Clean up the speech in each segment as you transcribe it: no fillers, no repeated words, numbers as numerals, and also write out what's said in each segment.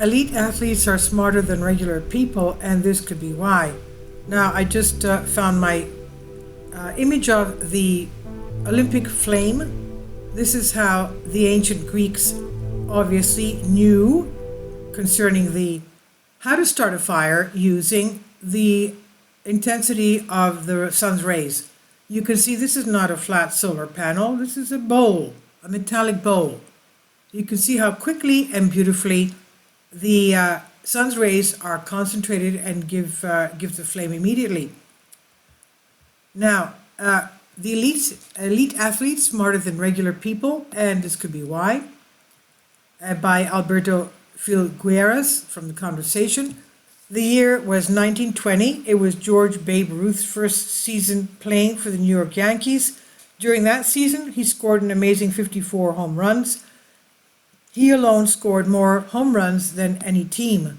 Elite athletes are smarter than regular people, and this could be why. Now, I just found my image of the Olympic flame. This is how the ancient Greeks obviously knew concerning the how to start a fire using the intensity of the sun's rays. You can see this is not a flat solar panel, this is a bowl, a metallic bowl. You can see how quickly and beautifully the sun's rays are concentrated and give the flame immediately. Now, the elite athletes smarter than regular people, and this could be why. By Alberto Filgueras from The Conversation. The year was 1920. It was George Babe Ruth's first season playing for the New York Yankees. During that season, he scored an amazing 54 home runs. He alone scored more home runs than any team.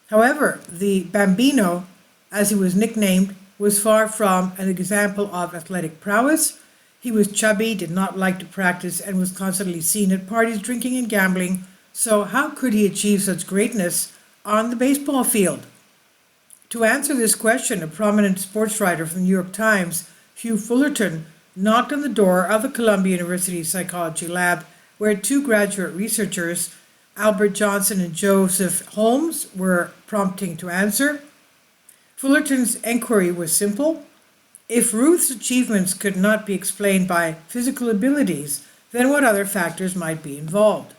However, the Bambino, as he was nicknamed, was far from an example of athletic prowess. He was chubby, did not like to practice, and was constantly seen at parties drinking and gambling. So how could he achieve such greatness on the baseball field? To answer this question, a prominent sports writer from the New York Times, Hugh Fullerton, knocked on the door of the Columbia University Psychology Lab, where two graduate researchers, Albert Johnson and Joseph Holmes, were prompting to answer. Fullerton's inquiry was simple. If Ruth's achievements could not be explained by physical abilities, then what other factors might be involved?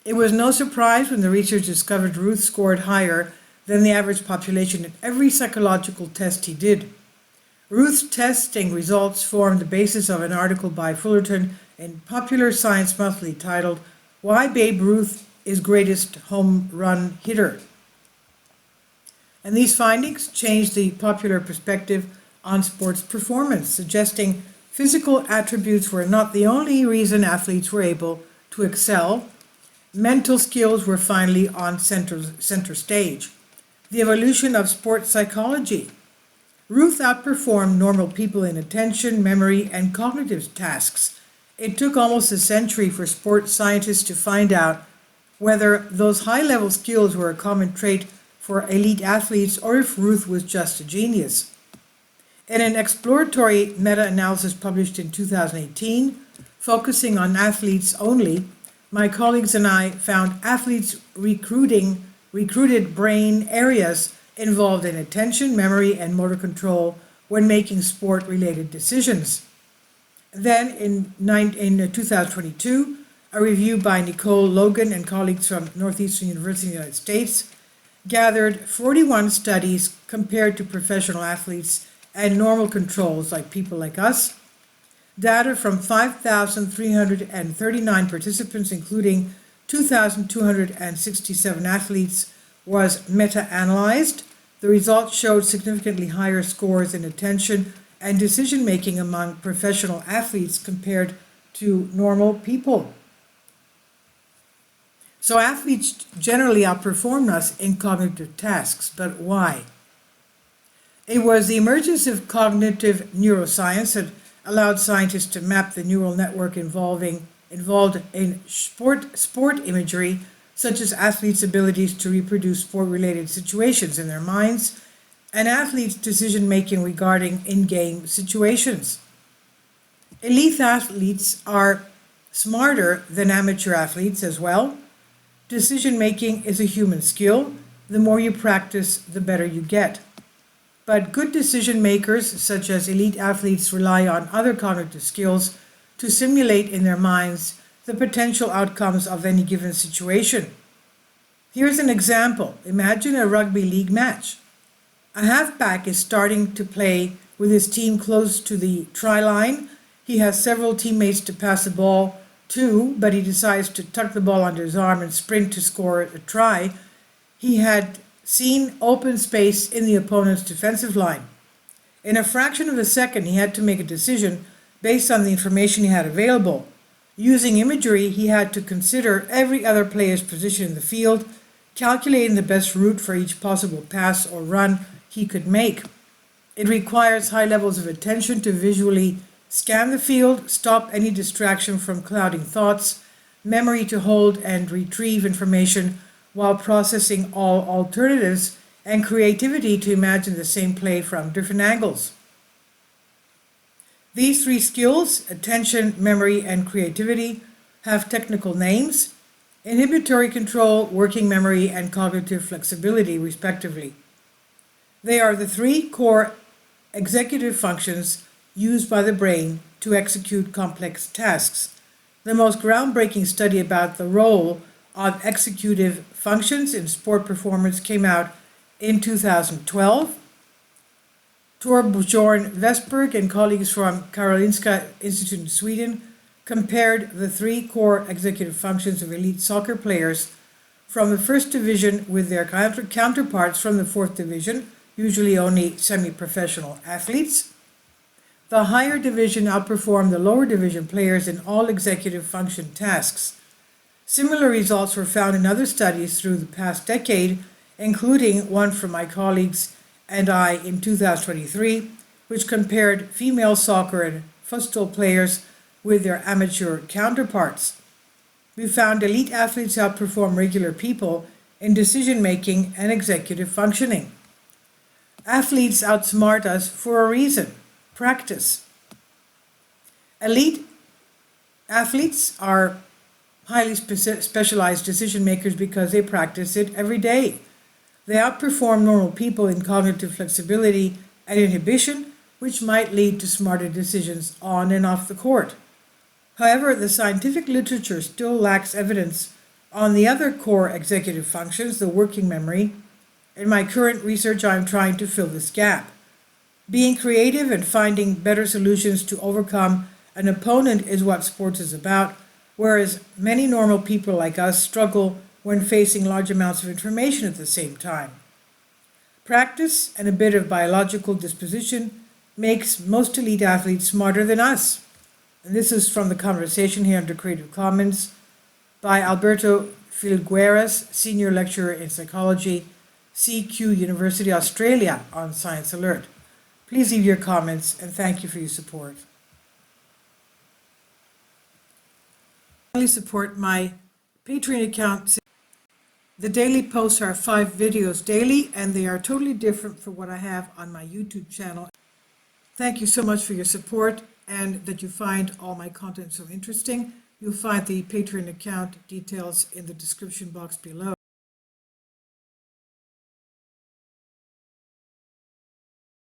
It was no surprise when the research discovered Ruth scored higher than the average population in every psychological test he did. Ruth's testing results formed the basis of an article by Fullerton in Popular Science Monthly titled, "Why Babe Ruth is Greatest Home Run Hitter." And these findings changed the popular perspective on sports performance, suggesting physical attributes were not the only reason athletes were able to excel. Mental skills were finally on center stage. The evolution of sports psychology. Ruth outperformed normal people in attention, memory, and cognitive tasks. It took almost a century for sports scientists to find out whether those high-level skills were a common trait for elite athletes or if Ruth was just a genius. In an exploratory meta-analysis published in 2018, focusing on athletes only, my colleagues and I found athletes recruited brain areas involved in attention, memory, and motor control when making sport-related decisions. Then, in 2022, a review by Nicole Logan and colleagues from Northeastern University in the United States gathered 41 studies compared to professional athletes and normal controls like people like us. Data from 5,339 participants, including 2,267 athletes, was meta-analyzed. The results showed significantly higher scores in attention and decision-making among professional athletes compared to normal people. So athletes generally outperform us in cognitive tasks, but why? It was the emergence of cognitive neuroscience that allowed scientists to map the neural network involved in sport imagery, such as athletes' abilities to reproduce sport-related situations in their minds, and athletes' decision-making regarding in-game situations. Elite athletes are smarter than amateur athletes as well. Decision-making is a human skill. The more you practice, the better you get. But good decision makers, such as elite athletes, rely on other cognitive skills to simulate in their minds the potential outcomes of any given situation. Here's an example. Imagine a rugby league match. A halfback is starting to play with his team close to the try line. He has several teammates to pass the ball to, but he decides to tuck the ball under his arm and sprint to score a try. He had seen open space in the opponent's defensive line. In a fraction of a second, he had to make a decision based on the information he had available. Using imagery, he had to consider every other player's position in the field, calculating the best route for each possible pass or run he could make. It requires high levels of attention to visually scan the field, stop any distraction from clouding thoughts, memory to hold and retrieve information while processing all alternatives, and creativity to imagine the same play from different angles. These three skills, attention, memory, and creativity, have technical names: inhibitory control, working memory, and cognitive flexibility, respectively. They are the three core executive functions used by the brain to execute complex tasks. The most groundbreaking study about the role of executive functions in sport performance came out in 2012. Torbjörn Westberg and colleagues from Karolinska Institute in Sweden compared the three core executive functions of elite soccer players from the first division with their counterparts from the fourth division, usually only semi-professional athletes. The higher division outperformed the lower division players in all executive function tasks. Similar results were found in other studies through the past decade, including one from my colleagues and I in 2023, which compared female soccer and futsal players with their amateur counterparts. We found elite athletes outperform regular people in decision-making and executive functioning. Athletes outsmart us for a reason: practice. Elite athletes are highly specialized decision makers because they practice it every day. They outperform normal people in cognitive flexibility and inhibition, which might lead to smarter decisions on and off the court. However, the scientific literature still lacks evidence on the other core executive functions, the working memory. In my current research, I'm trying to fill this gap. Being creative and finding better solutions to overcome an opponent is what sports is about, whereas many normal people like us struggle when facing large amounts of information at the same time. Practice and a bit of biological disposition makes most elite athletes smarter than us. And this is from the conversation here under Creative Commons by Alberto Filgueras, Senior Lecturer in Psychology, CQ University Australia, on Science Alert. Please leave your comments, and thank you for your support. Finally, support my Patreon account. The daily posts are 5 videos daily, and they are totally different from what I have on my YouTube channel. Thank you so much for your support and that you find all my content so interesting. You'll find the Patreon account details in the description box below.